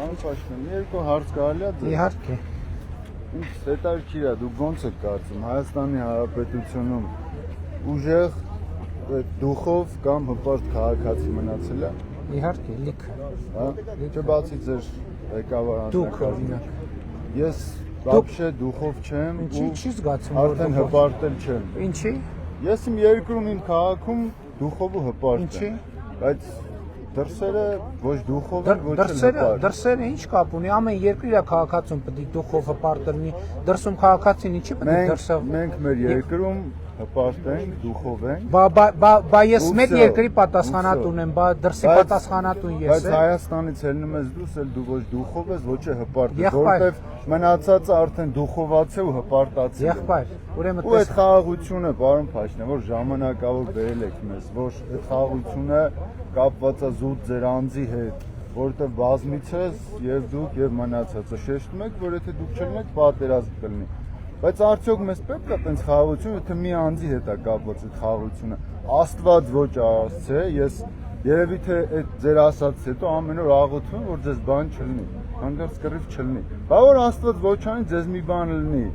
Պարոն Փաշինյան, երկու հարց կարելի է ձեզ։ Իհարկե։ Ինձ հետաքրքիր է, դուք ոնց եք կարծում, Հայաստանի Հանրապետությունում ուժեղ դուխով կամ հպարտ քաղաքացի մնացել է։ Իհարկե, լիքը։ Հա, չբացի ձեր ղեկավար Դուք օրինակ։ Ես вообще դուխով չեմ Ինչի՞ չի զգացում, որ արդեն հպարտել չեմ։ Ինչի՞։ Ես իմ երկրում իմ քաղաքում դուխով ու հպարտ Ինչի՞։ եմ, բայց դրսերը ոչ դուխով են, ոչ հպարտ։ Դրսերը ինչ կապ ունի, ամեն երկրի քաղաքացուն պետք է դուխով հպարտ լինի, դրսում քաղաքացին ինչի պետք է դրսով։ Մենք մեր երկրում հպարտ ենք, դուխով ենք։ Բա ես մեր երկրի պատասխանատուն եմ, բա դրսի պատասխանատուն ես եմ։ Բայց Հայաստանից ելնում ես դուրս, էլ դու ոչ դուխով ես, ոչ հպարտ ես, որովհետև մնացածը արդեն դուխովացե ու հպարտացել է։ Եղբայր, ուրեմն ու այդ խաղաղությունը, պարոն Փաշինյան, որ ժամանակավոր բերել եք մեզ, որ այդ խաղաղությունը կապված է զուտ ձեր անձի հետ, որովհետև բազմիցս եւ դուք եւ մնացածը շեշտում եք, որ եթե դուք չլինեք, պատերազմ կլինի։ Բայց արդյոք մեզ պետք է այդպես խաղաղություն, եթե մի անձի հետ է կապված այդ խաղաղությունը։ Աստված ոչ ասցե, ես երևի թե այդ ձեր ասածից հետո ամեն օր աղոթում եմ, որ ձեզ բան չլինի, հանդերձ կռիվ չլինի։ Բա որ Աստված ոչ անի, ձեզ մի բան լինի։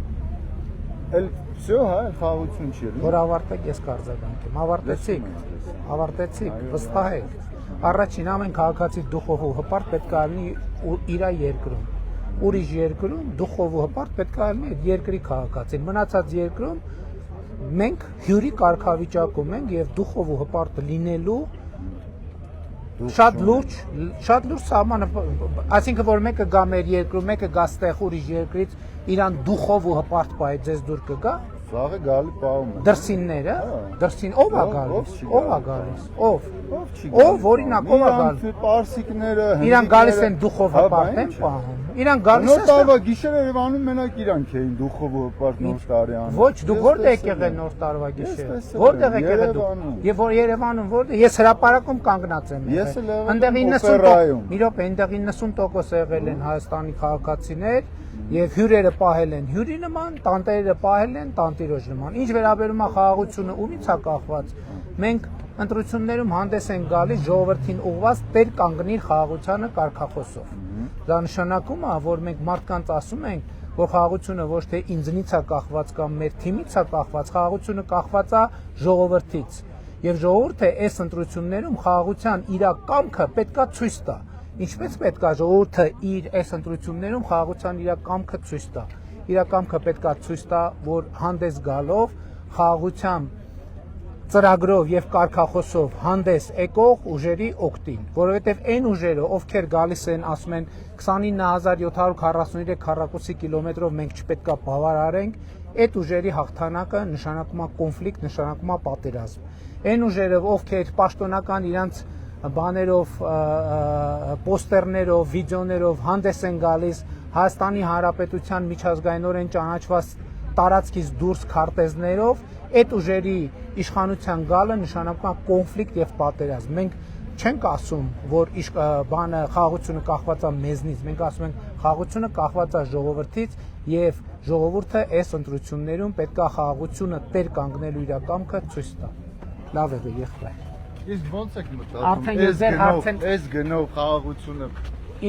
Էլ всё, հա, խաղաղություն չի լինի։ Որ ավարտեք, ես կարձագանքեմ։ Ավարտեցիք, վստահեք։ Առաջին ամեն քաղաքացի դուխով ու հպարտ պետք է լինի իր երկրում։ Ուրիշ երկրում դուխով ու հպարտ պետք է լինի այդ երկրի քաղաքացին։ Մնացած երկրում մենք հյուրի կարգավիճակում ենք եւ դուխով ու հպարտ լինելու շատ լուրջ սահմանը, այսինքն որ մեկը գա մեր երկրում, մեկը գա ստեղ ուրիշ երկրից, իրան դուխով ու հպարտ պահի ձեզ դուր կգա։ Վաղը գալի պահում են։ Դրսինները, դրսին ով է գալիս, ով է գալիս, ով օրինակ ով է գալիս։ Պարսիկները, Իրան գալիս են դուխով հպարտ են պահում։ Իրան գալիս են։ Նոր տարվա գիշերը Երևանում մենակ իրանք էին դուխով ու հպարտ նոր տարի անում։ Ոչ, դուք որտեղ եք եղել նոր տարվա գիշերը։ Որտեղ եք եղել դուք։ Եվ որ Երևանում որտեղ ես հրապարակում կանգնած եմ եղել։ Այնտեղ 90%, մի րոպե, այնտեղ 90% եղել են Հայաստանի քաղաքացիներ եւ հյուրերը պահել են հյուրի նման, տանտերերը պահել են տանտիրոջ նման։ Ինչ վերաբերում է խաղաղությունը, ումից է կախված։ Մենք ընտրություններում հանդես են գալիս ժողովրդին ուղղված տեր կանգնիր խաղաղությանը կարգախոսով։ Դա նշանակում է, որ մենք մարդկանց ասում ենք, որ խաղաղությունը ոչ թե ինձնից է կախված կամ մեր թիմից է կախված, խաղաղությունը կախված է ժողովրդից։ Եվ ժողովուրդը այս ընտրություններում խաղաղության իր կամքը պետքա ցույց տա։ Ինչպես պետք է ժողովուրդը իր այս ընտրություններում խաղաղության իր կամքը ցույց տա։ Իր կամքը պետք է ցույց տա, որ հանդես գալով խաղաղության ծրագրով եւ կարգախոսով հանդես եկող ուժերի օգտին, որովհետեւ այն ուժերը, ովքեր գալիս են, ասում են 29743 քառակուսի կիլոմետրով մենք չպետքա բավարարենք, այդ ուժերի հաղթանակը նշանակում է կոնֆլիկտ, նշանակում է պատերազմ։ Այն ուժերը, ովքեր պաշտոնական իրանց բաներով, պոստերներով, վիդեոներով հանդես են գալիս Հայաստանի Հանրապետության միջազգայինորեն ճանաչված տարածքից դուրս քարտեզներով, այդ ուժերի իշխանության գալը նշանակում է կոնֆլիկտ եւ պատերազմ։ Մենք չենք ասում, որ խաղաղությունը կախված է մեզնից, մենք ասում ենք խաղաղությունը կախված է ժողովրդից եւ ժողովուրդը այս ընտրություններում պետք է խաղաղությունը տեր կանգնելու իր կամքը ցույց տա։ Լավ է, եղբայր։ Իսկ ո՞նց եք մտածում։ Այս գնով խաղաղությունը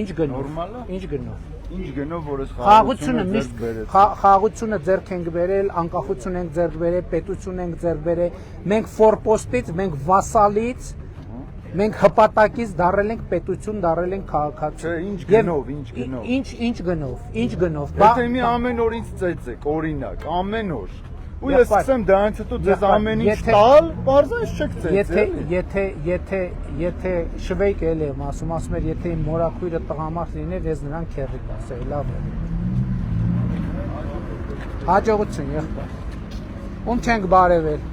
ինչ գնով։ Նորմալ է։ Ինչ գնով։ Ինչ գնով որ այս խաղաղությունը միշտ խաղաղությունը ձեռք ենք բերել, անկախություն ենք ձեռք բերել, պետություն ենք ձեռք բերել։ Մենք ֆորպոստից, մենք վասալից, մենք հպատակից դարել ենք պետություն, դարել ենք քաղաքացի։ Չէ, ինչ գնով։ Ինչ գնով։ Եթե մի ամեն օր ինձ ծեծեք, օրինակ, ամեն օր։ Ու ես սկսեմ դրանից հետո ձեզ ամեն ինչ տալ, բարձրաց չեք ծեծել։ Եթե շվեյք էլ եմ ասում էր, եթե իմ մորաքույրը տղամարդ լիներ, ես նրան քեռի կասեի, լավ է։ Հաջողություն, եղբայր։ Ում չենք բարևել։